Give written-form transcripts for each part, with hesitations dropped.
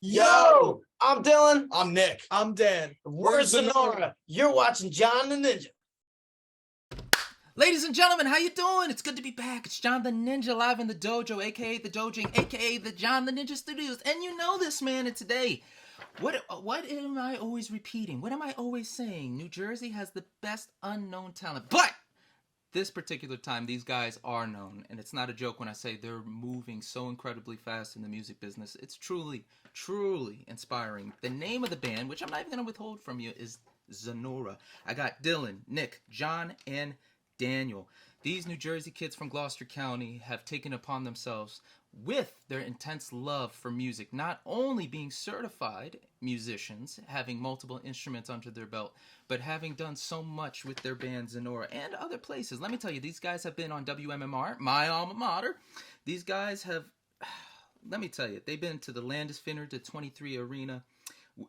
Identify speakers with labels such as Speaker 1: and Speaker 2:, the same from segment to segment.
Speaker 1: Yo, I'm Dylan.
Speaker 2: I'm Nick.
Speaker 3: I'm Dan.
Speaker 1: We're Zenora. You're watching John the Ninja.
Speaker 4: Ladies and gentlemen, how you doing? It's good to be back. It's John the Ninja live in the dojo, aka the Dojing, aka the John the Ninja Studios. And you know this, man. And today, what am I always repeating? What am I always saying? New Jersey has the best unknown talent. But this particular time, these guys are known. And it's not a joke when I say they're moving so incredibly fast in the music business. It's truly, truly inspiring. The name of the band, which I'm not even going to withhold from you, is Zenora. I got Dylan, Nick, John, and Daniel. These New Jersey kids from Gloucester County have taken upon themselves, with their intense love for music, not only being certified musicians, having multiple instruments under their belt, but having done so much with their band Zenora and other places. Let me tell you, these guys have been on WMMR, my alma mater. These guys have, let me tell you, they've been to the Landis Theater, the 23 Arena,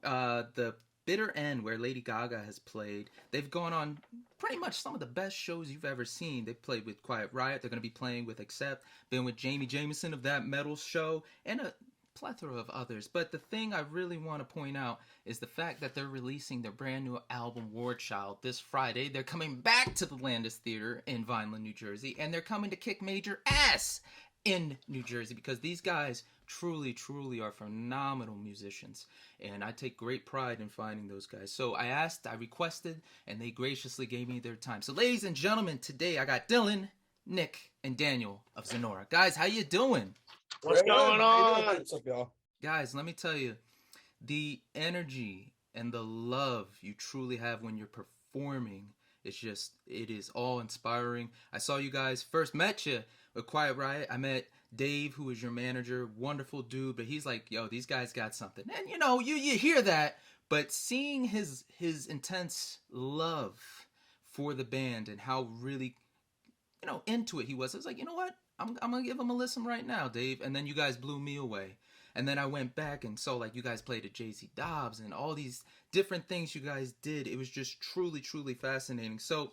Speaker 4: the Bitter End, where Lady Gaga has played. They've gone on pretty much some of the best shows you've ever seen. They've played with Quiet Riot. They're going to be playing with Accept. Been with Jamie Jameson of That Metal Show, and a plethora of others. But the thing I really want to point out is the fact that they're releasing their brand new album, Warchild, this Friday. They're coming back to the Landis Theater in Vineland, New Jersey, and they're coming to kick major ass in New Jersey, because these guys truly, truly are phenomenal musicians, and I take great pride in finding those guys. So I asked, I requested, and they graciously gave me their time. So ladies and gentlemen, today I got Dylan, Nick, and Daniel of Zenora. Guys, how you doing?
Speaker 1: What's going on?
Speaker 2: What's up, y'all?
Speaker 4: Guys, let me tell you, the energy and the love you truly have when you're performing, it is all inspiring. I saw you guys, first met you with Quiet Riot. I met Dave, who is your manager, wonderful dude, but he's like, yo, these guys got something. And you know, you hear that, but seeing his intense love for the band and how really, into it he was, I was like, you know what? I'm gonna give him a listen right now, Dave. And then you guys blew me away. And then I went back and saw, like, you guys played at JC Dobbs and all these different things you guys did. It was just truly, truly fascinating. So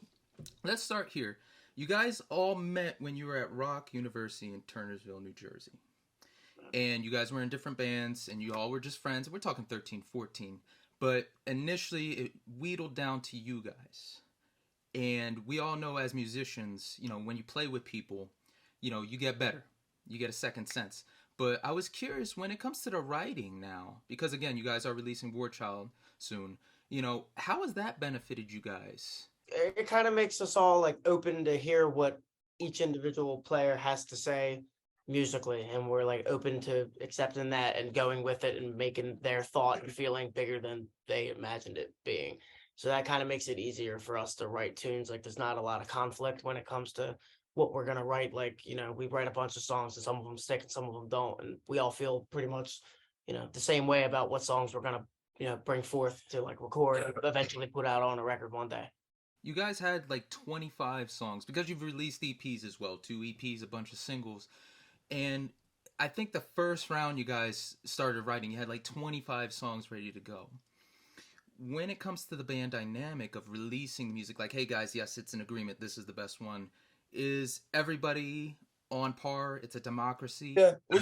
Speaker 4: let's start here. You guys all met when you were at Rock University in Turnersville, New Jersey. And you guys were in different bands, and you all were just friends. We're talking 13, 14. But initially, it wheedled down to you guys. And we all know as musicians, when you play with people, you get better. You get a second sense. But I was curious when it comes to the writing now, because again, you guys are releasing Warchild soon. How has that benefited you guys?
Speaker 1: It kind of makes us all like open to hear what each individual player has to say musically, and we're like open to accepting that and going with it and making their thought and feeling bigger than they imagined it being. So that kind of makes it easier for us to write tunes. Like, there's not a lot of conflict when it comes to what we're gonna write. Like, we write a bunch of songs and some of them stick and some of them don't, and we all feel pretty much the same way about what songs we're gonna bring forth to like record and eventually put out on a record one day.
Speaker 4: You guys had like 25 songs, because you've released EPs as well, 2 EPs, a bunch of singles. And I think the first round you guys started writing, you had like 25 songs ready to go. When it comes to the band dynamic of releasing music, like, hey guys, yes, it's an agreement, this is the best one. Is everybody on par? It's a democracy?
Speaker 2: Yeah, well,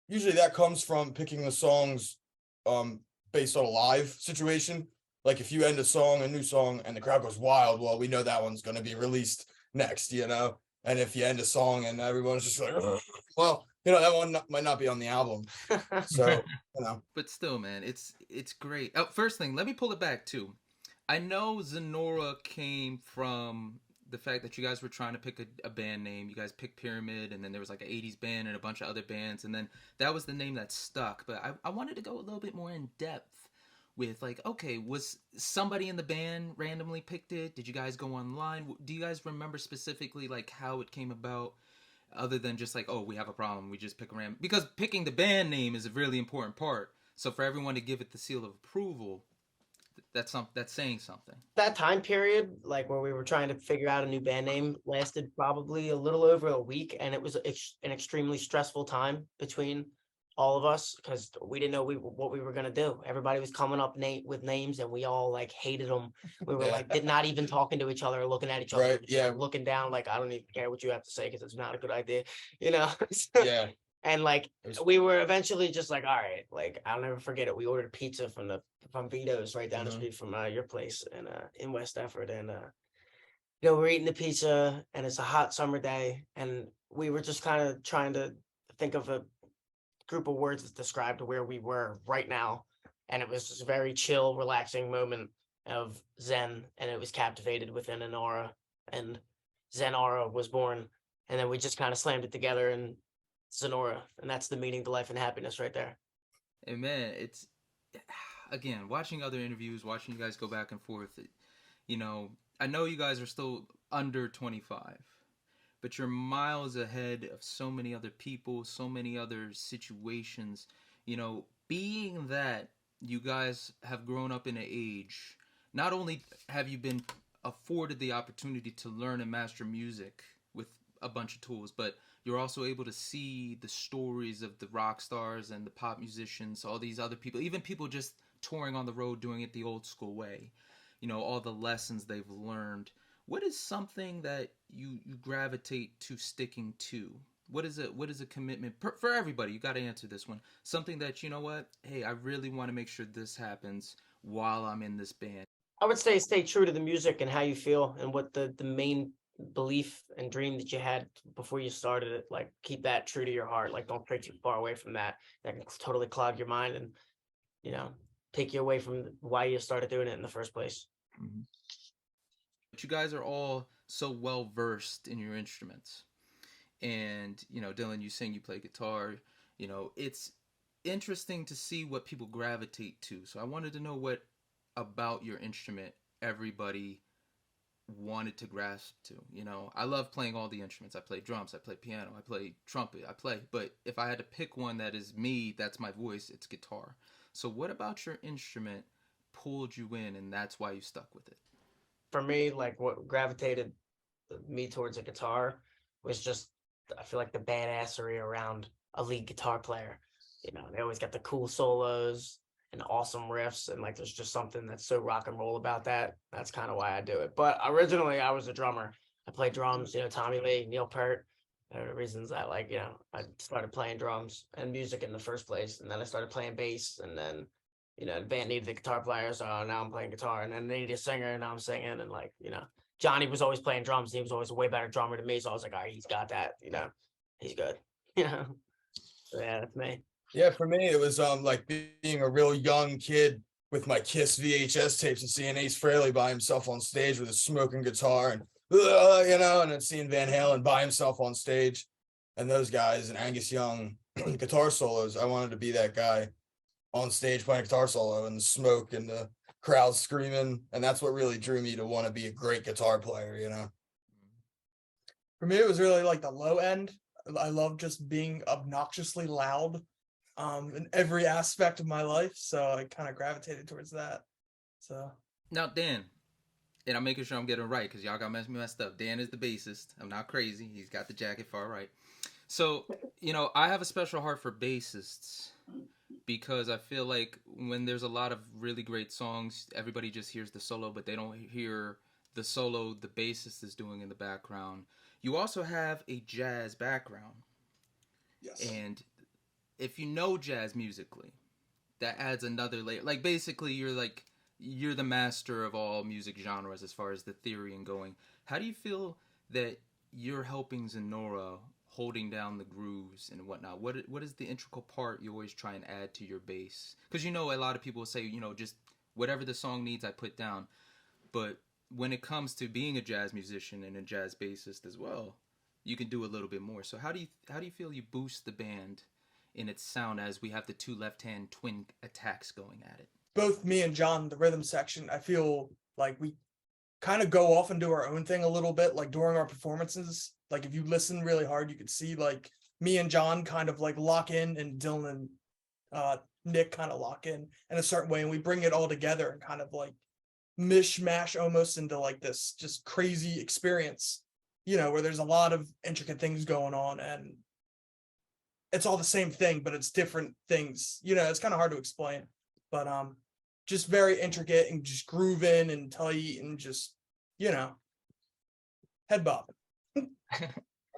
Speaker 2: usually that comes from picking the songs based on a live situation. Like, if you end a new song, and the crowd goes wild, well, we know that one's going to be released next, And if you end a song and everyone's just like, well, that one might not be on the album. So,
Speaker 4: But still, man, it's great. Oh, first thing, let me pull it back too. I know Zenora came from the fact that you guys were trying to pick a band name. You guys picked Pyramid, and then there was like an 80s band and a bunch of other bands, and then that was the name that stuck. But I wanted to go a little bit more in depth with, like, okay, was somebody in the band randomly picked it? Did you guys go online? Do you guys remember specifically, like, how it came about, other than just like, oh, we have a problem, we just pick a random? Because picking the band name is a really important part. So for everyone to give it the seal of approval, that's saying something.
Speaker 1: That time period, like where we were trying to figure out a new band name, lasted probably a little over a week, and it was an extremely stressful time between all of us, because we didn't know what we were going to do. Everybody was coming up with names, and we all like hated them. We were like not even talking to each other or looking at each other.
Speaker 2: Right, yeah.
Speaker 1: Looking down like, I don't even care what you have to say because it's not a good idea,
Speaker 2: Yeah.
Speaker 1: And like
Speaker 2: was-
Speaker 1: we were eventually just like, all right, like I'll never forget it. We ordered pizza from Vito's right down the street from your place in West Effort, and we're eating the pizza, and it's a hot summer day, and we were just kind of trying to think of a group of words that described where we were right now, and it was just a very chill, relaxing moment of Zen, and it was captivated within an aura, and Zenora was born, and then we just kind of slammed it together and Zenora, and that's the meaning to life and happiness right there.
Speaker 4: And man, it's again watching other interviews, watching you guys go back and forth. I know you guys are still under 25, but you're miles ahead of so many other people, so many other situations. Being that you guys have grown up in an age, not only have you been afforded the opportunity to learn and master music with a bunch of tools, but you're also able to see the stories of the rock stars and the pop musicians, all these other people, even people just touring on the road doing it the old school way, all the lessons they've learned. What is something that you gravitate to sticking to? What is a commitment for everybody? You got to answer this one. Something that, hey, I really want to make sure this happens while I'm in this band.
Speaker 1: I would say stay true to the music and how you feel and what the main belief and dream that you had before you started it. Like keep that true to your heart. Like don't stray too far away from that. That can totally clog your mind and take you away from why you started doing it in the first place.
Speaker 4: Mm-hmm. But you guys are all so well versed in your instruments. And, Dylan, you sing, you play guitar, it's interesting to see what people gravitate to. So I wanted to know what about your instrument everybody wanted to grasp to. I love playing all the instruments. I play drums, I play piano, I play trumpet, but if I had to pick one that is me, that's my voice, it's guitar. So what about your instrument pulled you in and that's why you stuck with it?
Speaker 1: For me, like what gravitated me towards a guitar was just, I feel like the badassery around a lead guitar player. They always got the cool solos and awesome riffs, and like there's just something that's so rock and roll about that. That's kind of why I do it. But originally I was a drummer. I played drums, Tommy Lee, Neil Peart. There are the reasons I I started playing drums and music in the first place. And then I started playing bass, and then, the band needed a guitar player, so now I'm playing guitar, and then they needed a singer, and now I'm singing, and Johnny was always playing drums. He was always a way better drummer than me, so I was like, all right, he's got that, he's good. So yeah, that's me.
Speaker 2: Yeah, for me, it was like being a real young kid with my Kiss VHS tapes and seeing Ace Frehley by himself on stage with a smoking guitar and and then seeing Van Halen by himself on stage and those guys and Angus Young guitar solos. I wanted to be that guy on stage playing a guitar solo and the smoke and the crowd screaming, and that's what really drew me to want to be a great guitar player.
Speaker 3: For me, it was really like the low end. I love just being obnoxiously loud in every aspect of my life, so I kind of gravitated towards that. So
Speaker 4: now Dan, and I'm making sure I'm getting it right because y'all got messed up. Dan is the bassist. I'm not crazy. He's got the jacket far right. So I have a special heart for bassists because I feel like when there's a lot of really great songs, everybody just hears the solo, but they don't hear the solo the bassist is doing in the background. You also have a jazz background.
Speaker 3: yes,
Speaker 4: And if you know jazz musically, that adds another layer. Like basically you're the master of all music genres as far as the theory and going. How do you feel that you're helping Zenora holding down the grooves and whatnot? What is the integral part you always try and add to your bass? Because a lot of people say, just whatever the song needs, I put down. But when it comes to being a jazz musician and a jazz bassist as well, you can do a little bit more. So how do you feel you boost the band in its sound as we have the two left-hand twin attacks going at it?
Speaker 3: both me and John, the rhythm section, I feel like we kind of go off and do our own thing a little bit, like during our performances. Like if you listen really hard, you could see like me and John kind of like lock in, and Dylan and Nick kind of lock in a certain way, and we bring it all together and kind of like mishmash almost into like this just crazy experience, where there's a lot of intricate things going on, and it's all the same thing, but it's different things. It's kind of hard to explain, but just very intricate and just grooving and tight and just, head bobbing.
Speaker 2: I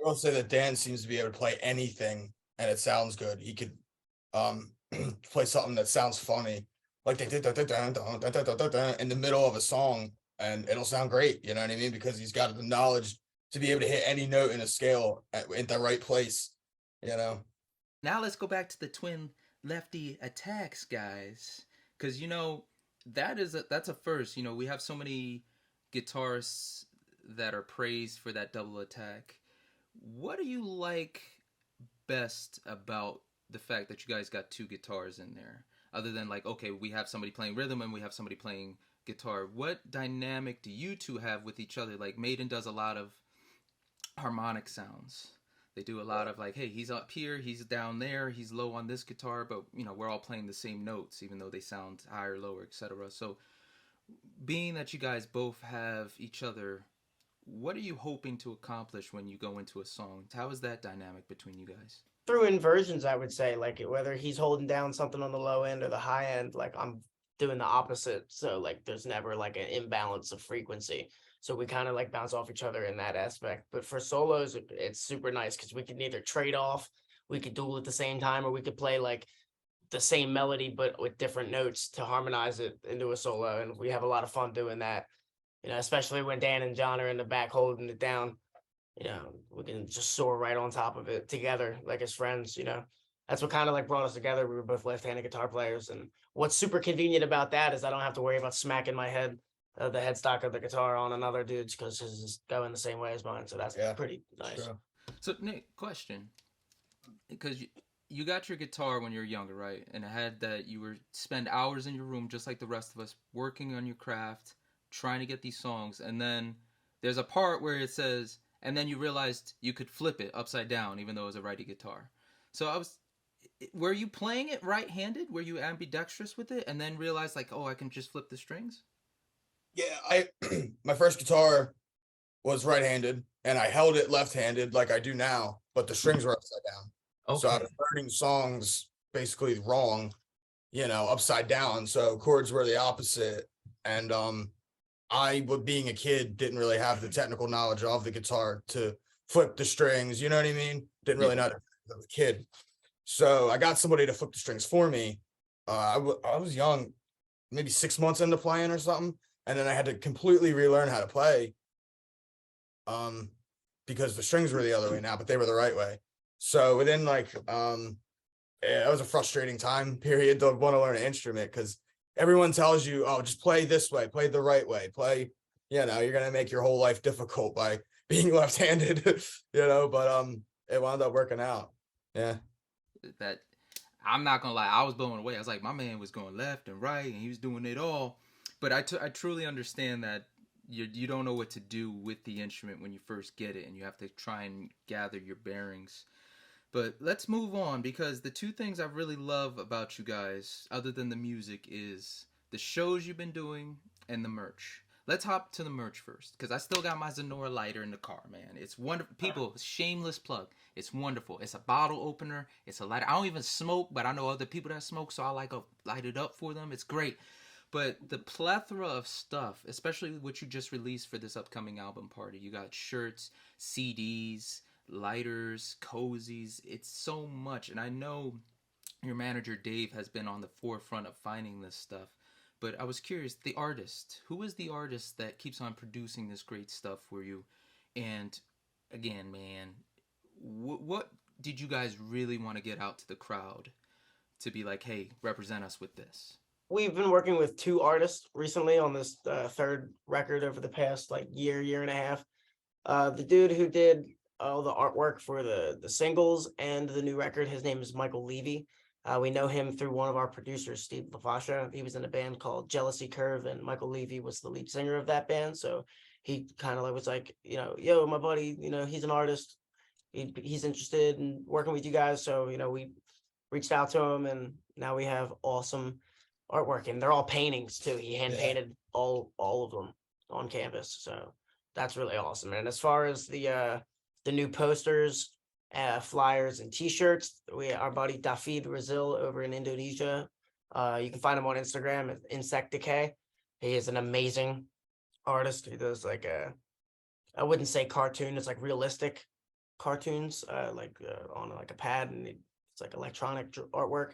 Speaker 2: will say that Dan seems to be able to play anything and it sounds good. He could play something that sounds funny, like they did in the middle of a song, and it'll sound great. You know what I mean? Because he's got the knowledge to be able to hit any note in a scale at the right place. You know.
Speaker 4: Now let's go back to the twin lefty attacks, guys, because that's a first. We have so many guitarists that are praised for that double attack. What do you like best about the fact that you guys got two guitars in there, other than like, okay, we have somebody playing rhythm and we have somebody playing guitar? What dynamic do you two have with each other? Like Maiden does a lot of harmonic sounds. They do a lot of like, hey, he's up here, he's down there, he's low on this guitar, but we're all playing the same notes, even though they sound higher, lower, etc. So being that you guys both have each other, what are you hoping to accomplish when you go into a song? How is that dynamic between you guys?
Speaker 1: Through inversions, I would say, like whether he's holding down something on the low end or the high end, like I'm doing the opposite. So like there's never like an imbalance of frequency. So we kind of like bounce off each other in that aspect. But for solos, it's super nice because we can either trade off, we could duel at the same time, or we could play like the same melody but with different notes to harmonize it into a solo. And we have a lot of fun doing that. Especially when Dan and John are in the back holding it down. We can just soar right on top of it together, like as friends. That's what kind of like brought us together. We were both left-handed guitar players, and what's super convenient about that is I don't have to worry about smacking my head, the headstock of the guitar on another dude's, because his is going the same way as mine. So that's pretty nice.
Speaker 2: Sure.
Speaker 4: So Nick, question, because you got your guitar when you were younger, right? And it had that you were spend hours in your room just like the rest of us, working on your craft, trying to get these songs, and then there's a part where it says, and then you realized you could flip it upside down, even though it was a righty guitar. So were you playing it right-handed? Were you ambidextrous with it, and then realized like, oh, I can just flip the strings?
Speaker 2: Yeah, my first guitar was right-handed, and I held it left-handed like I do now, but the strings were upside down. Okay. So I was learning songs basically wrong, upside down. So chords were the opposite, and I, being a kid, didn't really have the technical knowledge of the guitar to flip the strings. You know what I mean? Didn't really know that as a kid. So I got somebody to flip the strings for me. I was young, maybe 6 months into playing or something. And then I had to completely relearn how to play because the strings were the other way now, but they were the right way. So within it was a frustrating time period to want to learn an instrument because everyone tells you, oh, just play this way, play the right way, play, you're going to make your whole life difficult by being left-handed, but it wound up working out. Yeah.
Speaker 4: That I'm not going to lie. I was blown away. I was like, my man was going left and right and he was doing it all. But I truly understand that you don't know what to do with the instrument when you first get it and you have to try and gather your bearings. But let's move on, because the two things I really love about you guys, other than the music, is the shows you've been doing and the merch. Let's hop to the merch first, because I still got my Zenora lighter in the car, man. It's wonderful. People, shameless plug. It's wonderful. It's a bottle opener. It's a lighter. I don't even smoke, but I know other people that smoke, so I like to light it up for them. It's great. But the plethora of stuff, especially what you just released for this upcoming album party. You got shirts, CDs, lighters, cozies. It's so much. And I know your manager Dave has been on the forefront of finding this stuff, but I was curious, the artist, who is the artist that keeps on producing this great stuff for you? And again, man, what did you guys really want to get out to the crowd to be like, hey, represent us with this?
Speaker 1: We've been working with two artists recently on this third record over the past year and a half. The dude who did all the artwork for the singles and the new record, his name is Michael Levy. We know him through one of our producers, Steve LaFascia. He was in a band called Jealousy Curve, and Michael Levy was the lead singer of that band. So he kind of was like, yo, my buddy, he's an artist. He's interested in working with you guys. So, we reached out to him, and now we have awesome artwork, and they're all paintings too. He hand painted all of them on canvas. So that's really awesome. And as far as the new posters, flyers, and t-shirts, our buddy David Brazil over in Indonesia, you can find him on Instagram at Insect Decay. He is an amazing artist. He does I wouldn't say cartoon, it's like realistic cartoons, on a pad, and It's like electronic artwork.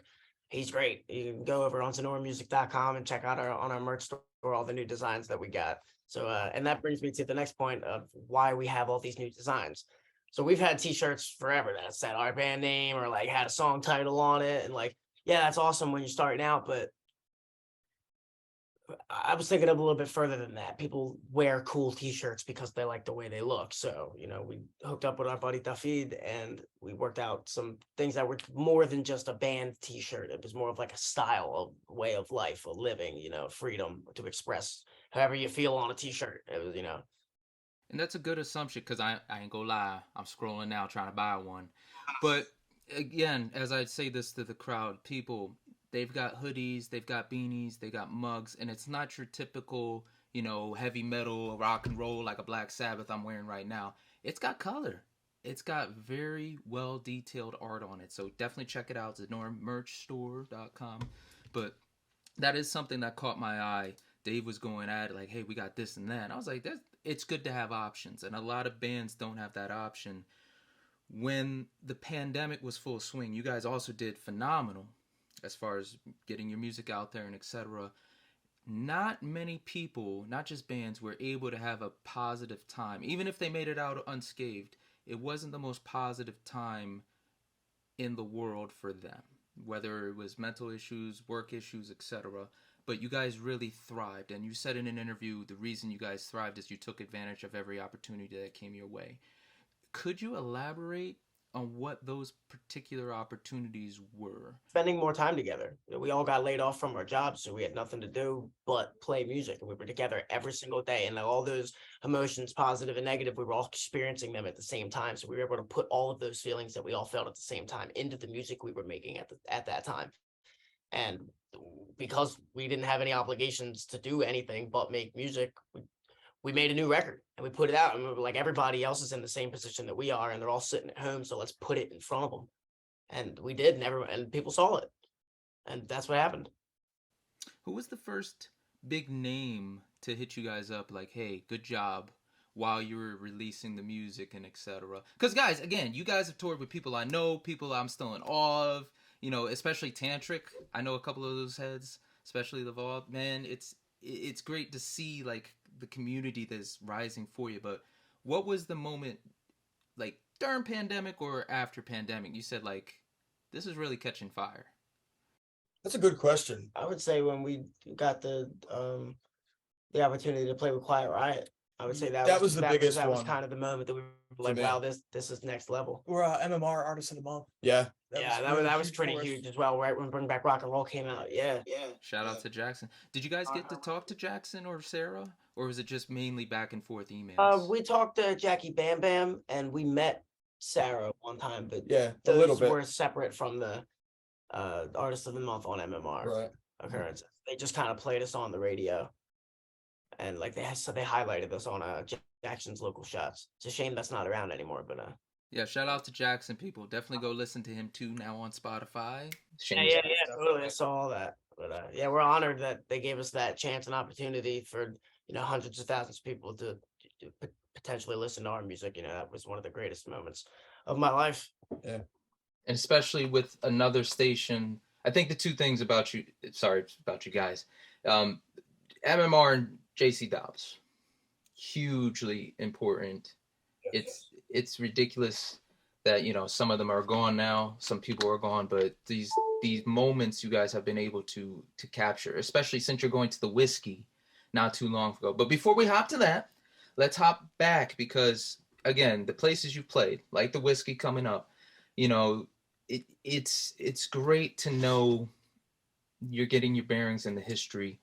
Speaker 1: He's great. You can go over on ZenoraMusic.com and check out on our merch store all the new designs that we got. So, and that brings me to the next point of why we have all these new designs. So we've had t-shirts forever that said our band name or like had a song title on it. And like, yeah, that's awesome when you're starting out, but I was thinking of a little bit further than that. People wear cool t-shirts because they like the way they look. So, we hooked up with our buddy David and we worked out some things that were more than just a band t-shirt. It was more of like a style, a way of life, a living, freedom to express however you feel on a t-shirt. It was,
Speaker 4: And that's a good assumption because I ain't gonna lie. I'm scrolling now trying to buy one. But again, as I say this to the crowd, people, they've got hoodies, they've got beanies, they got mugs, and it's not your typical, heavy metal, rock and roll like a Black Sabbath I'm wearing right now. It's got color. It's got very well detailed art on it. So definitely check it out, ZenoraMerchStore.com. But that is something that caught my eye. Dave was going at it like, hey, we got this and that. And I was like, it's good to have options. And a lot of bands don't have that option. When the pandemic was full swing, you guys also did phenomenal as far as getting your music out there and etc. Not many people, not just bands, were able to have a positive time. Even if they made it out unscathed, it wasn't the most positive time in the world for them. Whether it was mental issues, work issues, etc. But you guys really thrived. And you said in an interview, the reason you guys thrived is you took advantage of every opportunity that came your way. Could you elaborate on what those particular opportunities were?
Speaker 1: Spending more time together. We all got laid off from our jobs, so we had nothing to do but play music. And we were together every single day. And all those emotions, positive and negative, we were all experiencing them at the same time. So we were able to put all of those feelings that we all felt at the same time into the music we were making at that time. And because we didn't have any obligations to do anything but make music, we made a new record and we put it out, and we were like, everybody else is in the same position that we are and they're all sitting at home, so let's put it in front of them. And we did, and people saw it, and that's what happened.
Speaker 4: Who was the first big name to hit you guys up like, hey, good job, while you were releasing the music and etc.? Because guys, again, you guys have toured with people I know, people I'm still in awe of, especially Tantric. I know a couple of those heads, especially the Vault. Man, it's great to see like the community that's rising for you. But what was the moment, like during pandemic or after pandemic, you said like, this is really catching fire?
Speaker 2: That's a good question.
Speaker 1: I would say when we got the opportunity to play with Quiet Riot, I would say that was the biggest one. That was kind of the moment that we were like, wow, this is next level.
Speaker 3: We're MMR Artist of the Month.
Speaker 2: Yeah.
Speaker 1: That was pretty huge as well, right when Bring Back Rock and Roll came out. Yeah.
Speaker 4: Shout out to Jackson. Did you guys get to talk to Jackson or Sarah? Or was it just mainly back and forth emails?
Speaker 1: We talked to Jackie Bam Bam, and we met Sarah one time, but
Speaker 2: those
Speaker 1: were separate from the Artist of the Month on MMR occurrences. They just kind of played us on the radio, and like they highlighted us on Jackson's local shots. It's a shame that's not around anymore, but
Speaker 4: yeah, shout out to Jackson, people. Definitely go listen to him too now on Spotify.
Speaker 1: Yeah, totally. I saw all that. But we're honored that they gave us that chance and opportunity for hundreds of thousands of people to potentially listen to our music. That was one of the greatest moments of my life.
Speaker 2: Yeah.
Speaker 4: And especially with another station. I think the two things about you guys, MMR and JC Dobbs, hugely important. It's ridiculous that some of them are gone now, some people are gone, but these moments you guys have been able to capture, especially since you're going to the Whiskey not too long ago. But before we hop to that, let's hop back, because again, the places you played, like the Whiskey coming up, it's great to know you're getting your bearings in the history.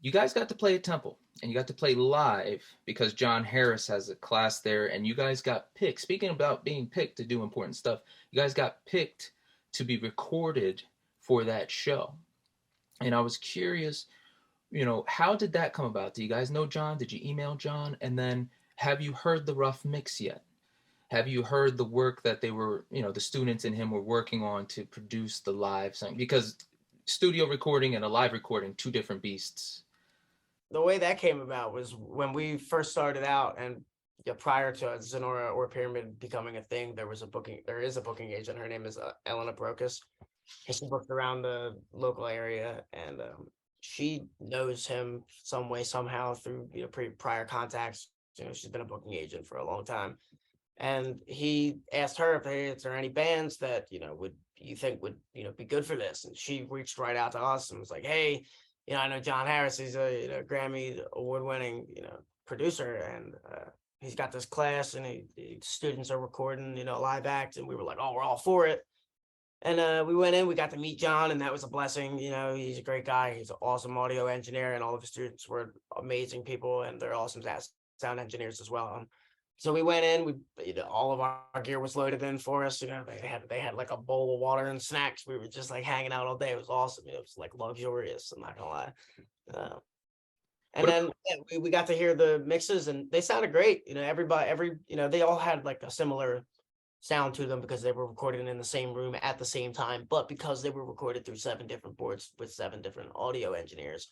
Speaker 4: You guys got to play at Temple, and you got to play live because John Harris has a class there, and you guys got picked. Speaking about being picked to do important stuff, you guys got picked to be recorded for that show. And I was curious, how did that come about? Do you guys know John? Did you email John? And then have you heard the rough mix yet? Have you heard the work that they were, the students and him were working on to produce the live song? Because studio recording and a live recording, two different beasts.
Speaker 1: The way that came about was when we first started out, and prior to Zenora or Pyramid becoming a thing, there is a booking agent. Her name is Elena Brokus. And she booked around the local area, and she knows him some way, somehow through prior contacts. She's been a booking agent for a long time. And he asked her if is there any bands that would be good for this, and she reached right out to us and was like, hey, I know John Harris, he's a Grammy award-winning producer, and he's got this class, and students are recording live acts, and we were like, oh, we're all for it. And we went in, we got to meet John, and that was a blessing. He's a great guy, he's an awesome audio engineer, and all of his students were amazing people, and they're awesome sound engineers as well. So we went in, all of our gear was loaded in for us. They had like a bowl of water and snacks. We were just like hanging out all day. It was awesome. It was like luxurious. I'm not gonna lie. And then we got to hear the mixes, and they sounded great. They all had like a similar sound to them because they were recorded in the same room at the same time. But because they were recorded through 7 different boards with 7 different audio engineers,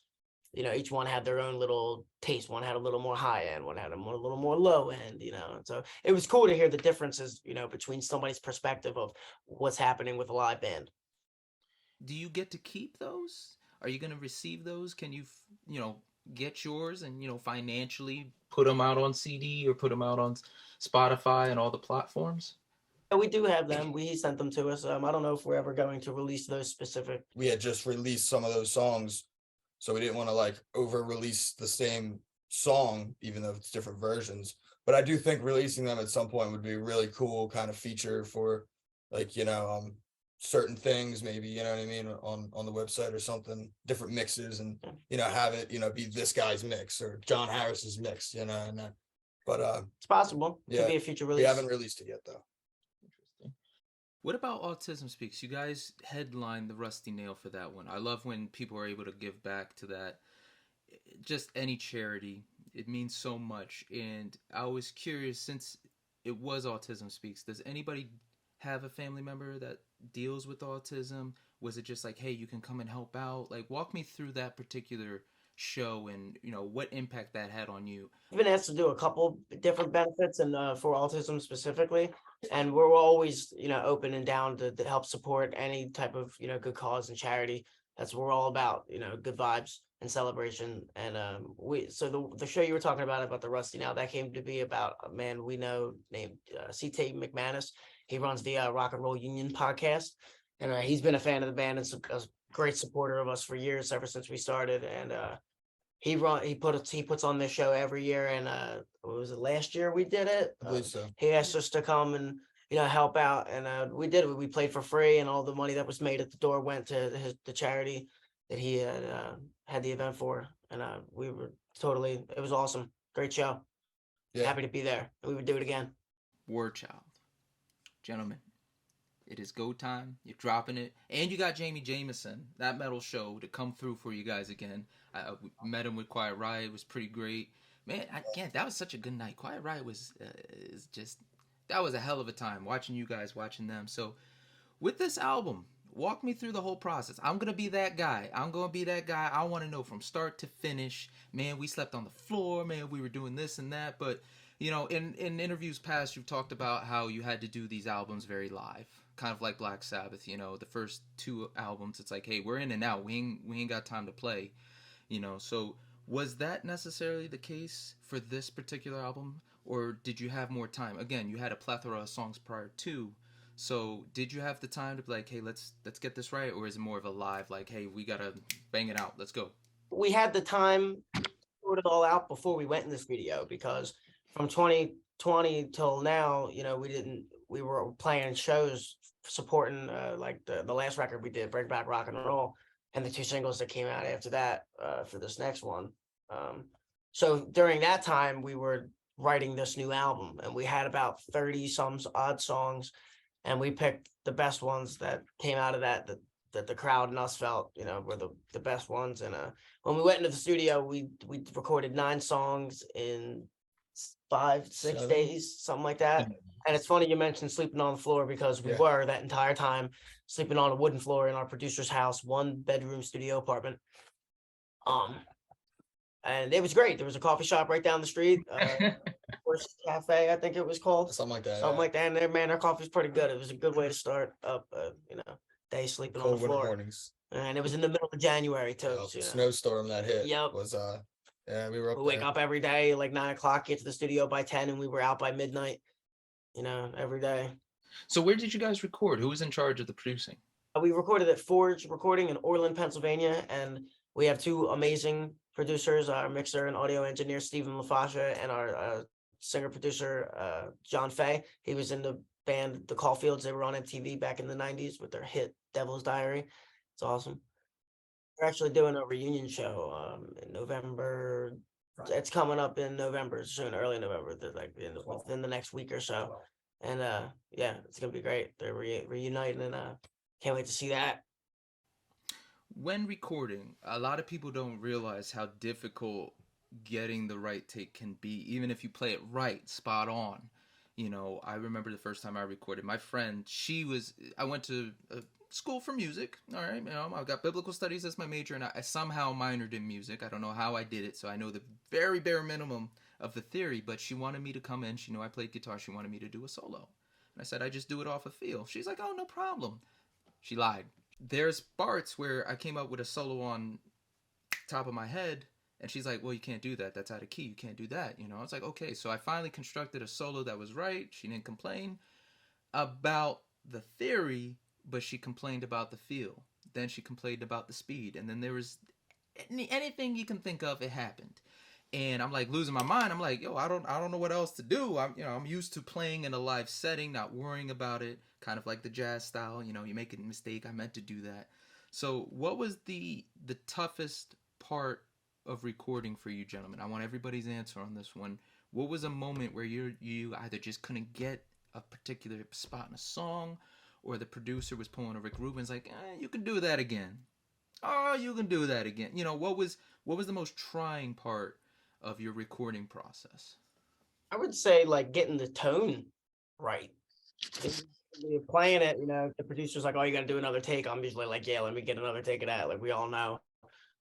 Speaker 1: each one had their own little taste. One had a little more high end, one had a little more low end, so it was cool to hear the differences, between somebody's perspective of what's happening with a live band.
Speaker 4: Do you get to keep those? Are you going to receive those? Can you, get yours and, financially put them out on CD or put them out on Spotify and all the platforms?
Speaker 1: Yeah, we do have them. He sent them to us. I don't know if we're ever going to release those specific.
Speaker 2: We had just released some of those songs, so we didn't want to like over release the same song, even though it's different versions. But I do think releasing them at some point would be a really cool kind of feature for like, certain things, maybe, you know what I mean, on the website or something, different mixes, and, have it, be this guy's mix or John Harris's mix, but
Speaker 1: it's possible.
Speaker 2: Yeah,
Speaker 1: to be a future release.
Speaker 2: We haven't released it yet though.
Speaker 4: Interesting. What about Autism Speaks? You guys headlined the Rusty Nail for that one. I love when people are able to give back to that. Just any charity, it means so much. And I was curious, since it was Autism Speaks, does anybody have a family member that deals with autism? Was it just like, hey, you can come and help out? Like, walk me through that particular show and what impact that had on you.
Speaker 1: I've been asked to do a couple different benefits and for autism specifically, and we're always open and down to help support any type of good cause and charity. That's what we're all about, good vibes and celebration. And the show you were talking about the Rusty Nail, that came to be about a man we know named C.T. McManus. He runs the Rock and Roll Union podcast, and he's been a fan of the band and a great supporter of us for years, ever since we started. And he puts on this show every year. And what was it, last year we did it?
Speaker 2: I believe so.
Speaker 1: He asked us to come and help out, and we did. We played for free, and all the money that was made at the door went to the charity that he had the event for. And we were it was awesome, great show. Yeah. Happy to be there. We would do it again.
Speaker 4: Warchild. Gentlemen, it is go time. You're dropping it. And you got Jamie Jameson, that metal show, to come through for you guys again. We met him with Quiet Riot. It was pretty great. Man, that was such a good night. Quiet Riot was that was a hell of a time watching you guys, watching them. So with this album, walk me through the whole process. I'm going to be that guy. I want to know from start to finish. Man, we slept on the floor. Man, we were doing this and that. But in interviews past, you've talked about how you had to do these albums very live, kind of like Black Sabbath. The first 2 albums, it's like, hey, we're in and out. We ain't got time to play. So was that necessarily the case for this particular album, or did you have more time? Again, you had a plethora of songs prior to. So did you have the time to be like, hey, let's get this right, or is it more of a live, like, hey, we gotta bang it out, let's go?
Speaker 1: We had the time to sort it all out before we went in the studio, because from 2020 till now, we were playing shows supporting like the last record we did, Bring Back Rock and Roll, and the 2 singles that came out after that for this next one. So during that time, we were writing this new album, and we had about 30 some odd songs, and we picked the best ones that came out of that the crowd and us felt were the best ones. And when we went into the studio, we recorded 9 songs in 5-6 days, something like that. And it's funny you mentioned sleeping on the floor, because we were that entire time sleeping on a wooden floor in our producer's house, 1-bedroom studio apartment. And it was great. There was a coffee shop right down the street. Horse Cafe, I think it was called.
Speaker 2: Something like that.
Speaker 1: Something like that. And their coffee's pretty good. It was a good way to start up, day sleeping on
Speaker 2: Cold
Speaker 1: the
Speaker 2: winter
Speaker 1: floor.
Speaker 2: mornings.
Speaker 1: And it was in the middle of January too.
Speaker 2: Yep,
Speaker 1: So,
Speaker 2: snowstorm that hit.
Speaker 1: Yep.
Speaker 2: Was yeah, we were up
Speaker 1: we wake
Speaker 2: there.
Speaker 1: up every day like 9 o'clock, get to the studio by 10, and we were out by midnight. Every day.
Speaker 4: So where did you guys record? Who was in charge of the producing?
Speaker 1: We recorded at Forge Recording in Orland, Pennsylvania, and we have two amazing producers, our mixer and audio engineer, Stephen LaFascia, and our singer-producer, John Fay. He was in the band The Caulfields. They were on MTV back in the 90s with their hit Devil's Diary. It's awesome. We're actually doing a reunion show in November. It's coming up in November, soon, early November, within the next week or so. And yeah, it's gonna be great. They're reuniting, and can't wait to see that.
Speaker 4: When recording, a lot of people don't realize how difficult getting the right take can be, even if you play it right, spot on. I remember the first time I recorded. My friend, I went to school for music. All right, I've got biblical studies as my major, and I somehow minored in music. I don't know how I did it, so I know the very bare minimum of the theory, but she wanted me to come in. She knew I played guitar. She wanted me to do a solo. And I said, I just do it off of feel. She's like, oh, no problem. She lied. There's parts where I came up with a solo on top of my head, and she's like, well, you can't do that. That's out of key. You can't do that. I was like, okay. So I finally constructed a solo that was right. She didn't complain about the theory, but she complained about the feel. Then she complained about the speed. And then there was anything you can think of, it happened. And I'm like losing my mind. I'm like, yo, I don't know what else to do. I'm used to playing in a live setting, not worrying about it, kind of like the jazz style. You make a mistake. I meant to do that. So what was the toughest part of recording for you gentlemen? I want everybody's answer on this one. What was a moment where you either just couldn't get a particular spot in a song, or the producer was pulling a Rick Rubin's like, you can do that again. Oh, you can do that again. What was the most trying part of your recording process?
Speaker 1: I would say like getting the tone right. If you're playing it, the producer's like, oh, you got to do another take. I'm usually like, yeah, let me get another take of that. Like, we all know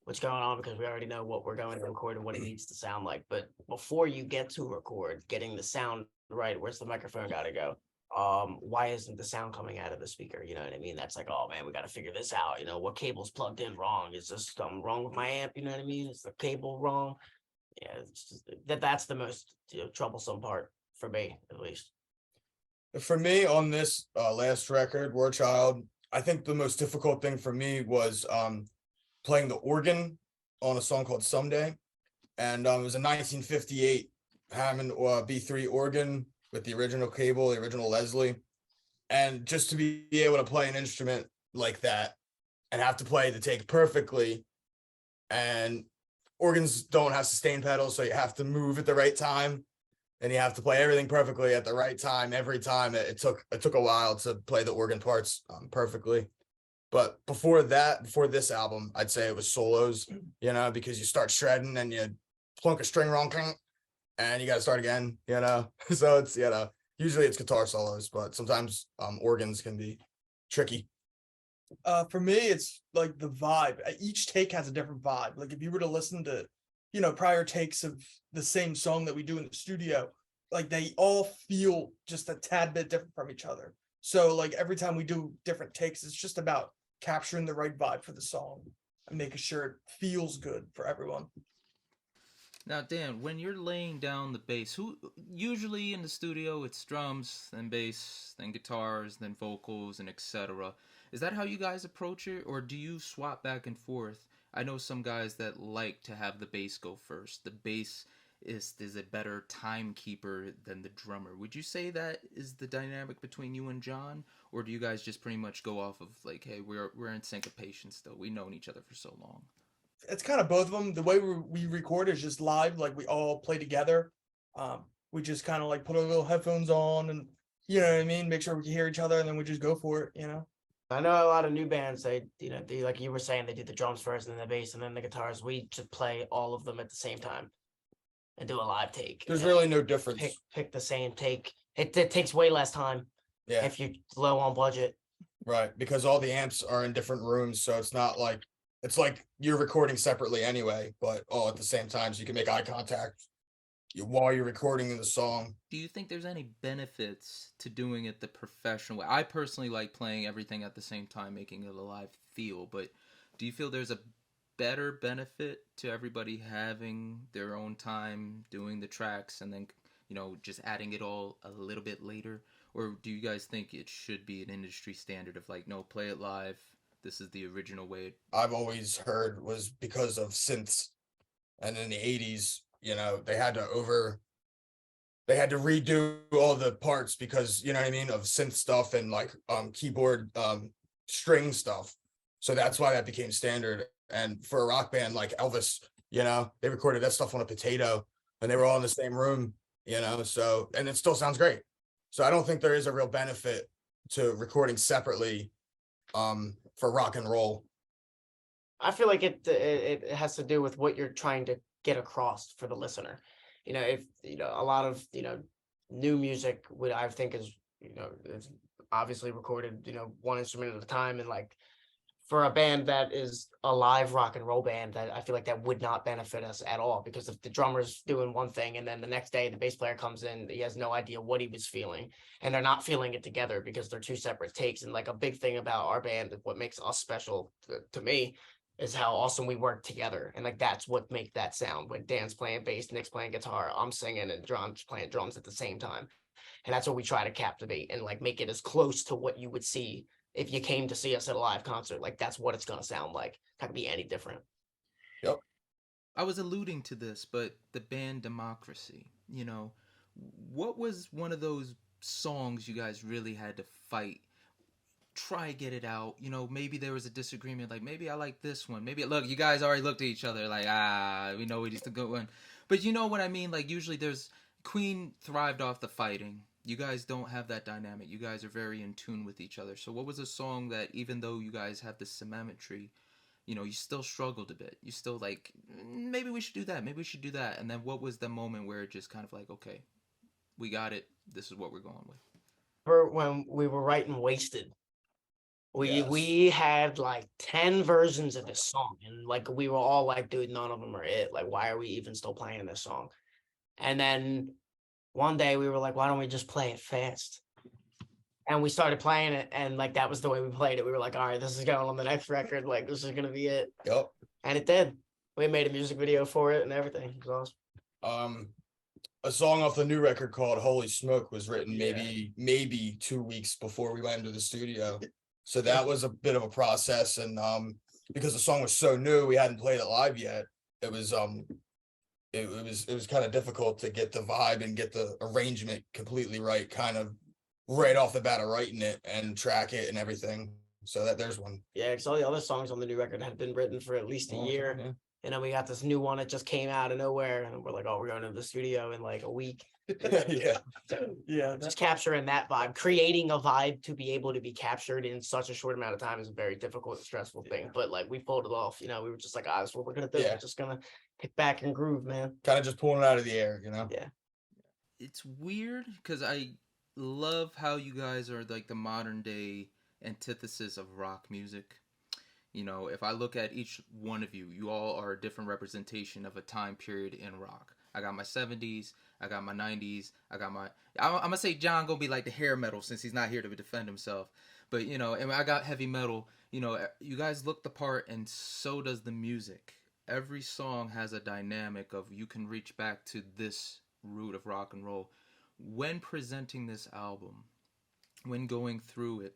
Speaker 1: what's going on because we already know what we're going to record and what it needs to sound like. But before you get to record, getting the sound right, where's the microphone got to go? Why isn't the sound coming out of the speaker? You know what I mean? That's like, oh man, we got to figure this out. What cable's plugged in wrong? Is this something wrong with my amp? You know what I mean? Is the cable wrong? Yeah, it's just, that's the most troublesome part for me, at least.
Speaker 2: For me on this last record, Warchild, I think the most difficult thing for me was playing the organ on a song called Someday. And it was a 1958 Hammond B3 organ with the original cable, the original Leslie. And just to be able to play an instrument like that and have to play the take perfectly, and organs don't have sustain pedals, so you have to move at the right time, and you have to play everything perfectly at the right time every time. It took a while to play the organ parts perfectly. But before this album, I'd say it was solos, because you start shredding and you plunk a string wrong, and you got to start again, So it's, usually it's guitar solos, but sometimes organs can be tricky.
Speaker 3: For me, it's like the vibe. Each take has a different vibe. Like if you were to listen to, prior takes of the same song that we do in the studio, like they all feel just a tad bit different from each other. So like every time we do different takes, it's just about capturing the right vibe for the song and making sure it feels good for everyone.
Speaker 4: Now, Dan, when you're laying down the bass, who usually in the studio it's drums, then bass, then guitars, then vocals, and etc. Is that how you guys approach it, or do you swap back and forth? I know some guys that like to have the bass go first. The bass is a better timekeeper than the drummer. Would you say that is the dynamic between you and John, or do you guys just pretty much go off of like, hey, we're in syncopation still. We've known each other for so long.
Speaker 3: It's kind of both of them. The way we record is just live, like we all play together. We just kind of like put our little headphones on and, you know what I mean, make sure we can hear each other, and then we just go for it,
Speaker 1: I know a lot of new bands, they like you were saying, they do the drums first and then the bass and then the guitars. We just play all of them at the same time and do a live take.
Speaker 2: There's really no difference.
Speaker 1: Pick the same take. It takes way less time if you're low on budget.
Speaker 2: Right, because all the amps are in different rooms, so it's not like, it's like you're recording separately anyway, but all at the same time, so you can make eye contact while you're recording the song.
Speaker 4: Do you think there's any benefits to doing it the professional way? I personally like playing everything at the same time, making it a live feel, but do you feel there's a better benefit to everybody having their own time doing the tracks and then, just adding it all a little bit later? Or do you guys think it should be an industry standard of like, no, play it live, this is the original way?
Speaker 2: I've always heard was because of synths, and in the 80s, they had to redo all the parts because, you know what I mean, of synth stuff and like keyboard string stuff. So that's why that became standard. And for a rock band like Elvis, they recorded that stuff on a potato and they were all in the same room, so, and it still sounds great. So I don't think there is a real benefit to recording separately for rock and roll.
Speaker 1: I feel like it has to do with what you're trying to get across for the listener. If a lot of new music, what I think is is obviously recorded one instrument at a time, and like for a band that is a live rock and roll band, that I feel like that would not benefit us at all, because if the drummer's doing one thing and then the next day the bass player comes in, he has no idea what he was feeling, and they're not feeling it together because they're two separate takes. And like a big thing about our band, what makes us special to me, is how awesome we work together. And like that's what make that sound. When Dan's playing bass, Nick's playing guitar, I'm singing, and John's playing drums at the same time. And that's what we try to captivate and like make it as close to what you would see if you came to see us at a live concert. Like that's what it's gonna sound like. It's not gonna be any different.
Speaker 2: Yep.
Speaker 4: I was alluding to this, but the band Democracy, what was one of those songs you guys really had to fight? Try get it out. Maybe there was a disagreement, like maybe I like this one. Maybe look, you guys already looked at each other like, we know it is the good one. But you know what I mean? Like usually there's Queen thrived off the fighting. You guys don't have that dynamic. You guys are very in tune with each other. So what was a song that, even though you guys have this symmetry, you still struggled a bit? You still like, maybe we should do that. Maybe we should do that. And then what was the moment where it just kind of like, okay, we got it. This is what we're going with.
Speaker 1: For when we were writing Wasted,
Speaker 2: Yes.
Speaker 1: we had like 10 versions of this song, and like we were all like, dude, none of them are it. Like, why are we even still playing this song? And then one day we were like, why don't we just play it fast? And we started playing it, and like that was the way we played it. We were like, all right, this is going on the next record. Like, this is gonna be it.
Speaker 2: Yep.
Speaker 1: And it did. We made a music video for it and everything. It was
Speaker 2: awesome. A song off the new record called Holy Smoke was written maybe 2 weeks before we went into the studio. So that was a bit of a process. And because the song was so new, we hadn't played it live yet. It was it was kind of difficult to get the vibe and get the arrangement completely right, kind of right off the bat of writing it and track it and everything. So there's one.
Speaker 1: Yeah, because all the other songs on the new record had been written for at least a year.
Speaker 2: Yeah.
Speaker 1: And then we got this new one that just came out of nowhere, and we're like, oh, we're going to the studio in like a week.
Speaker 3: Yeah.
Speaker 1: Just capturing that vibe, creating a vibe to be able to be captured in such a short amount of time is a very difficult and stressful thing. But like we pulled it off. We were just like, that's what we're gonna do.
Speaker 2: Yeah.
Speaker 1: We're just gonna kick back and groove, man.
Speaker 2: Kind of just pulling it out of the air,
Speaker 1: Yeah.
Speaker 4: It's weird because I love how you guys are like the modern day antithesis of rock music. If I look at each one of you, you all are a different representation of a time period in rock. I got my 70s, I got my 90s, I'm gonna say John gonna be like the hair metal since he's not here to defend himself. But and I got heavy metal. You guys look the part, and so does the music. Every song has a dynamic of you can reach back to this root of rock and roll. When presenting this album, when going through it,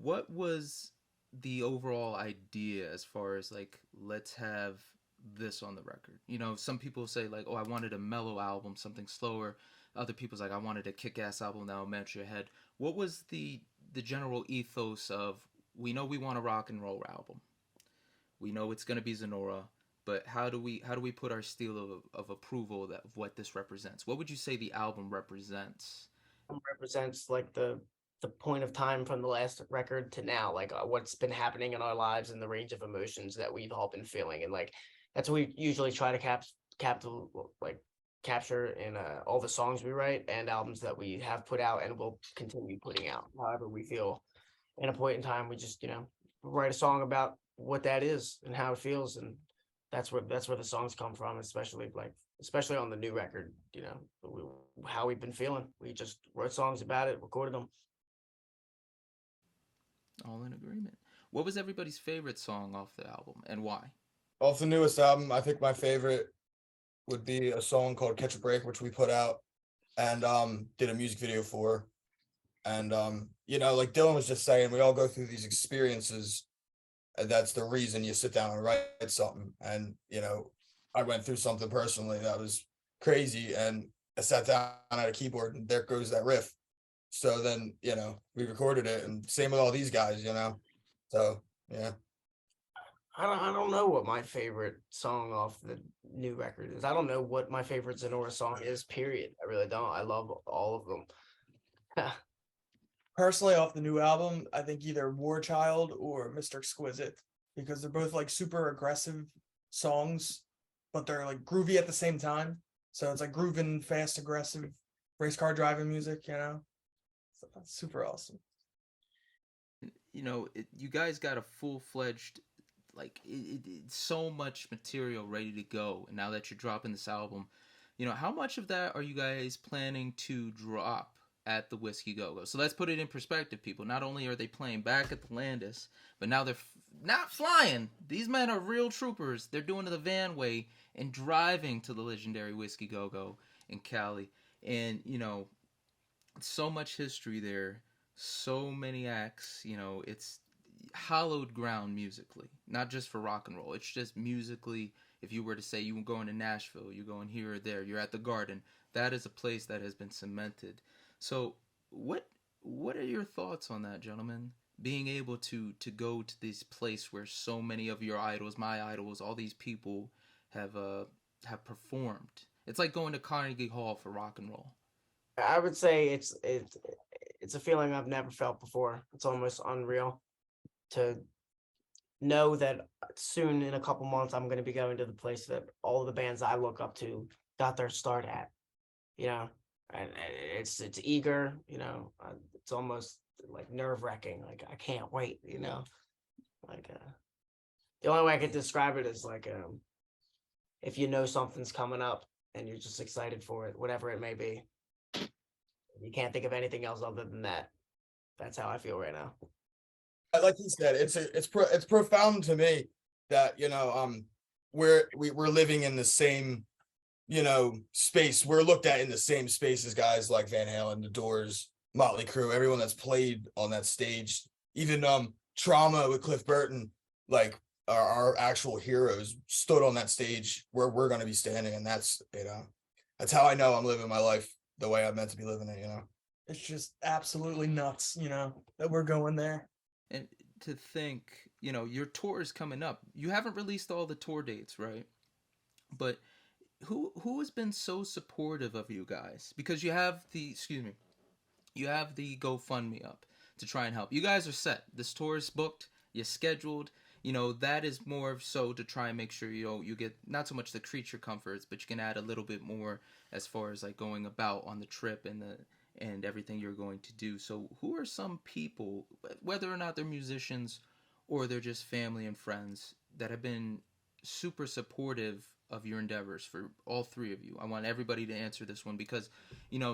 Speaker 4: what was the overall idea as far as like, let's have this on the record? Some people say like, oh, I wanted a mellow album, something slower. Other people's like, I wanted a kick-ass album that will match your head. What was the general ethos of, we know we want a rock and roll album, we know it's going to be Zenora, but how do we put our seal of approval of what this represents? What would you say the album represents?
Speaker 1: It represents like the point of time from the last record to now, like what's been happening in our lives and the range of emotions that we've all been feeling. And like that's what we usually try to capture in all the songs we write and albums that we have put out and will continue putting out. However we feel in a point in time, we just write a song about what that is and how it feels, and that's where the songs come from, especially like especially on the new record. How we've been feeling. We just wrote songs about it, recorded them.
Speaker 4: All in agreement. What was everybody's favorite song off the album and why?
Speaker 2: Off the newest album, I think my favorite would be a song called Catch a Break, which we put out and did a music video for. And like Dylan was just saying, we all go through these experiences, and that's the reason you sit down and write something. And I went through something personally that was crazy, and I sat down at a keyboard and there goes that riff. So then we recorded it, and same with all these guys. So yeah.
Speaker 1: I don't know what my favorite song off the new record is. I don't know what my favorite Zenora song is, period. I really don't. I love all of them.
Speaker 3: Personally, off the new album, I think either Warchild or Mr. Exquisite, because they're both like super aggressive songs, but they're like groovy at the same time. So it's like grooving, fast, aggressive race car driving music, So that's super awesome.
Speaker 4: You guys got a full-fledged, so much material ready to go. And now that you're dropping this album, how much of that are you guys planning to drop at the Whiskey Go-Go? So let's put it in perspective, people. Not only are they playing back at the Landis, but now they're not flying. These men are real troopers. They're doing the van way and driving to the legendary Whiskey Go-Go in Cali. And, so much history there. So many acts. It's hallowed ground musically. Not just for rock and roll. It's just musically. If you were to say you were going to Nashville, you're going here or there, you're at the Garden. That is a place that has been cemented. So what are your thoughts on that, gentlemen? Being able to go to this place where so many of your idols, my idols, all these people have performed. It's like going to Carnegie Hall for rock and roll.
Speaker 1: I would say it's a feeling I've never felt before. It's almost unreal to know that soon, in a couple months, I'm going to be going to the place that all the bands I look up to got their start at. And it's eager, it's almost like nerve-wracking. Like, I can't wait, like the only way I could describe it is like if something's coming up and you're just excited for it, whatever it may be. You can't think of anything else other than that. That's how I feel right now.
Speaker 2: Like he said, it's profound to me that we're living in the same space. We're looked at in the same space as guys like Van Halen, The Doors, Motley Crue, everyone that's played on that stage. Even Trauma with Cliff Burton, like our actual heroes stood on that stage where we're going to be standing, and that's how I know I'm living my life the way I'm meant to be living it.
Speaker 3: It's just absolutely nuts, that we're going there.
Speaker 4: And to think, your tour is coming up. You haven't released all the tour dates, right? But who has been so supportive of you guys? Because you have the GoFundMe up to try and help. You guys are set. This tour is booked. You're scheduled. That is more so to try and make sure you get not so much the creature comforts, but you can add a little bit more as far as like going about on the trip and everything you're going to do. So who are some people, whether or not they're musicians or they're just family and friends, that have been super supportive of your endeavors for all three of you? I want everybody to answer this one because,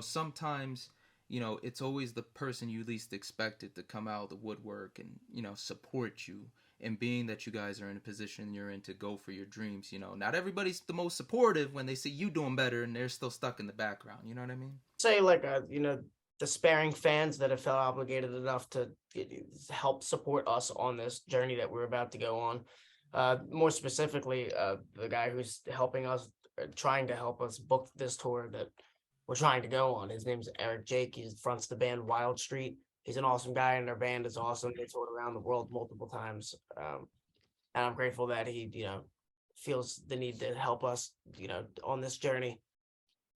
Speaker 4: sometimes, it's always the person you least expected to come out of the woodwork and, support you. And being that you guys are in a position you're in to go for your dreams, not everybody's the most supportive when they see you doing better and they're still stuck in the background. You know what I mean?
Speaker 1: Say like, the sparing fans that have felt obligated enough to help support us on this journey that we're about to go on. More specifically, the guy who's helping us, trying to help us book this tour that we're trying to go on. His name's Eric Jake. He fronts the band Wild Street. He's an awesome guy, and their band is awesome. They toured around the world multiple times. And I'm grateful that he, feels the need to help us, on this journey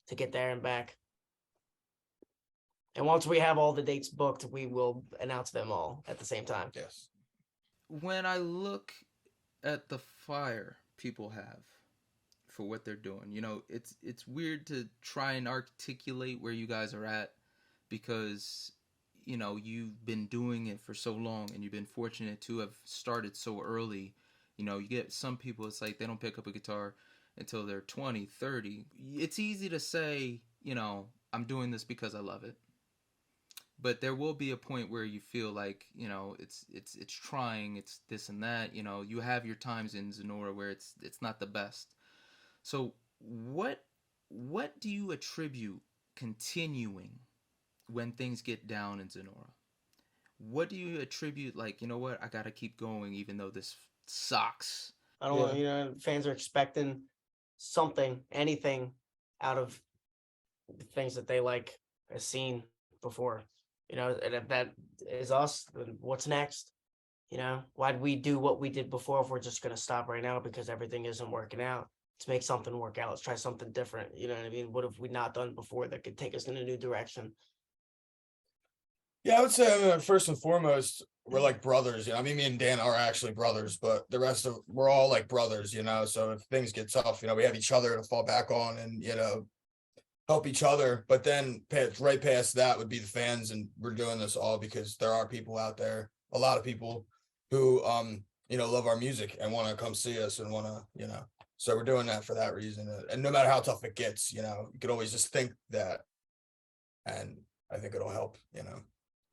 Speaker 1: to get there and back. And once we have all the dates booked, we will announce them all at the same time.
Speaker 2: Yes.
Speaker 4: When I look at the fire people have for what they're doing, it's weird to try and articulate where you guys are at because you've been doing it for so long and you've been fortunate to have started so early. You get some people, it's like they don't pick up a guitar until they're 20, 30. It's easy to say, you know, I'm doing this because I love it. But there will be a point where you feel like, you know, it's trying, it's this and that. You know, you have your times in Zenora where it's not the best. So what do you attribute continuing when things get down in Zenora? What do you attribute, like, you know what, I gotta keep going even though this sucks?
Speaker 1: I don't want, you know, fans are expecting something, anything out of the things that they like has seen before, you know, and if that is us, then what's next? You know, why'd we do what we did before if we're just going to stop right now because everything isn't working out? Let's make something work out. Let's try something different. You know what I mean? What have we not done before that could take us in a new direction?
Speaker 2: Yeah, I would say, I mean, first and foremost, we're like brothers. You know, I mean, me and Dan are actually brothers, but the rest of we're all like brothers. You know, so if things get tough, you know, we have each other to fall back on, and you know, help each other. But then right past that would be the fans, and we're doing this all because there are people out there, a lot of people who you know, love our music and want to come see us and want to, you know, so we're doing that for that reason. And no matter how tough it gets, you know, you could always just think that, and I think it'll help, you know.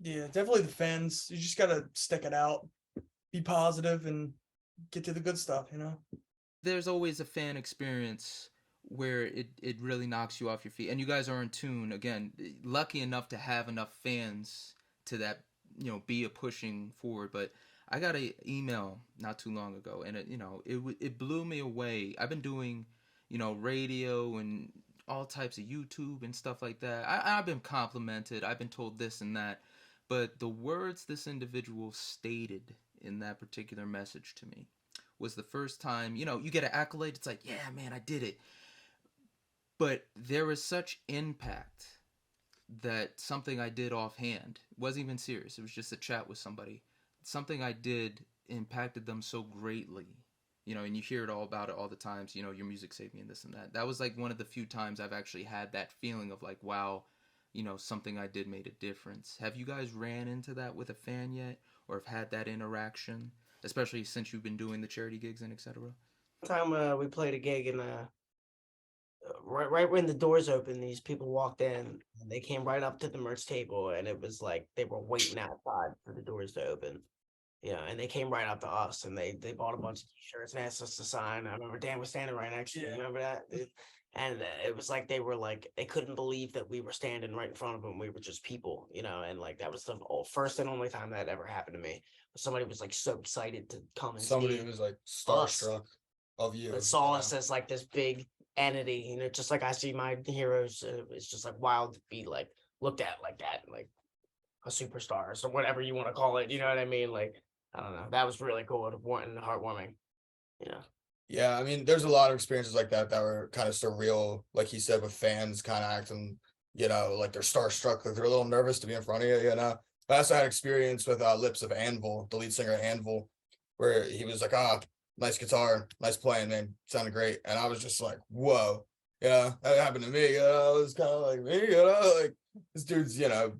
Speaker 3: Yeah, definitely the fans. You just gotta stick it out, be positive, and get to the good stuff, you know?
Speaker 4: There's always a fan experience where it really knocks you off your feet. And you guys are in tune, again, lucky enough to have enough fans to that, you know, be a pushing forward. But I got an email not too long ago, and it blew me away. I've been doing, you know, radio and all types of YouTube and stuff like that. I've been complimented. I've been told this and that. But the words this individual stated in that particular message to me was the first time, you know, you get an accolade. It's like, yeah, man, I did it. But there was such impact that something I did offhand, wasn't even serious. It was just a chat with somebody. Something I did impacted them so greatly, you know, and you hear it all about it all the times, you know, your music saved me and this and that. That was like one of the few times I've actually had that feeling of like, wow, you know, something I did made a difference. Have you guys ran into that with a fan yet, or have had that interaction, especially since you've been doing the charity gigs and etc.?
Speaker 1: Time we played a gig and right when the doors opened, these people walked in and they came right up to the merch table, and it was like they were waiting outside for the doors to open. You know, and they came right up to us and they bought a bunch of t-shirts and asked us to sign. I remember Dan was standing right next to me. Remember that? And it was like they were like, they couldn't believe that we were standing right in front of them. We were just people, you know, and like that was the first and only time that ever happened to me. Somebody was like so excited to come and
Speaker 2: Somebody
Speaker 1: see
Speaker 2: was like starstruck of you.
Speaker 1: that saw us as like this big entity, you know, just like I see my heroes. It's just like wild to be like looked at like that, like a superstar or whatever you want to call it. You know what I mean? Like, I don't know. That was really cool and heartwarming. You know.
Speaker 2: Yeah, I mean, there's a lot of experiences like that were kind of surreal, like he said, with fans kind of acting, you know, like they're starstruck, like they're a little nervous to be in front of you, you know. But I also had experience with Lips of Anvil, the lead singer of Anvil, where he was like, nice guitar, nice playing, man, sounded great. And I was just like, whoa, yeah, that happened to me, you know. It was kind of like me, you know, like this dude's, you know,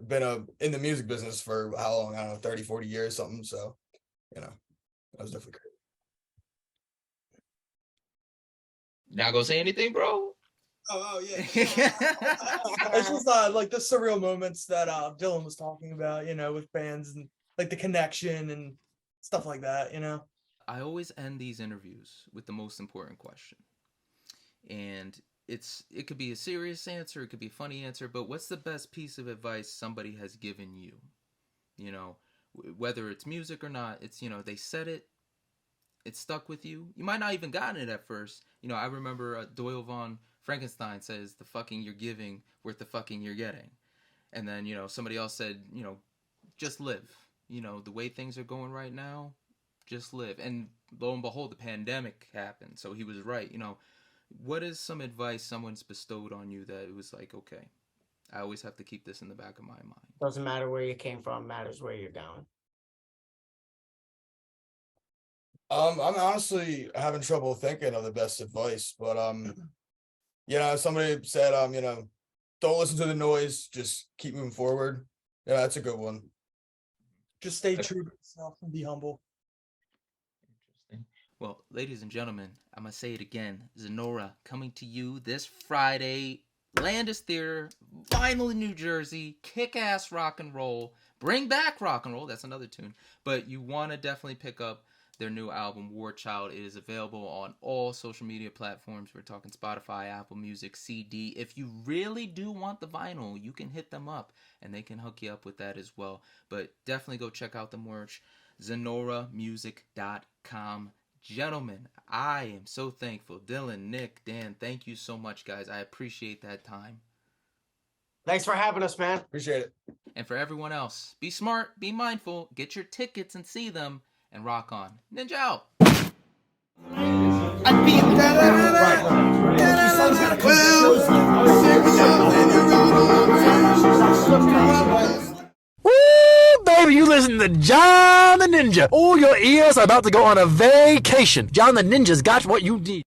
Speaker 2: been in the music business for how long? I don't know, 30, 40 years, something. So, you know, that was definitely great.
Speaker 4: Not gonna say anything, bro.
Speaker 3: Oh yeah. It's just like the surreal moments that Dylan was talking about, you know, with bands and like the connection and stuff like that, you know.
Speaker 4: I always end these interviews with the most important question. And it could be a serious answer, it could be a funny answer, but what's the best piece of advice somebody has given you? You know, whether it's music or not, it's, you know, they said it, it stuck with you. You might not even gotten it at first. You know, I remember Doyle von Frankenstein says, the fucking you're giving worth the fucking you're getting. And then, you know, somebody else said, you know, just live. You know, the way things are going right now, just live. And lo and behold, the pandemic happened. So he was right. You know, what is some advice someone's bestowed on you that it was like, okay, I always have to keep this in the back of my mind?
Speaker 1: Doesn't matter where you came from, matters where you're going.
Speaker 2: I'm honestly having trouble thinking of the best advice, but you know, somebody said, you know, don't listen to the noise, just keep moving forward. Yeah, that's a good one.
Speaker 3: Just stay true to yourself and be humble.
Speaker 4: Interesting. Well, ladies and gentlemen, I'm going to say it again. Zenora coming to you this Friday. Landis Theater, vinyl in New Jersey, kick-ass rock and roll. Bring back rock and roll. That's another tune. But you want to definitely pick up their new album, Warchild. It is available on all social media platforms. We're talking Spotify, Apple Music, CD. If you really do want the vinyl, you can hit them up, and they can hook you up with that as well. But definitely go check out the merch, ZenoraMusic.com. Gentlemen, I am so thankful. Dylan, Nick, Dan, thank you so much, guys. I appreciate that time.
Speaker 1: Thanks for having us, man.
Speaker 2: Appreciate it.
Speaker 4: And for everyone else, be smart, be mindful, get your tickets and see them, and rock on. Ninja out.
Speaker 5: Woo, baby, you listen to John the Ninja. All your ears are about to go on a vacation. John the Ninja's got what you need.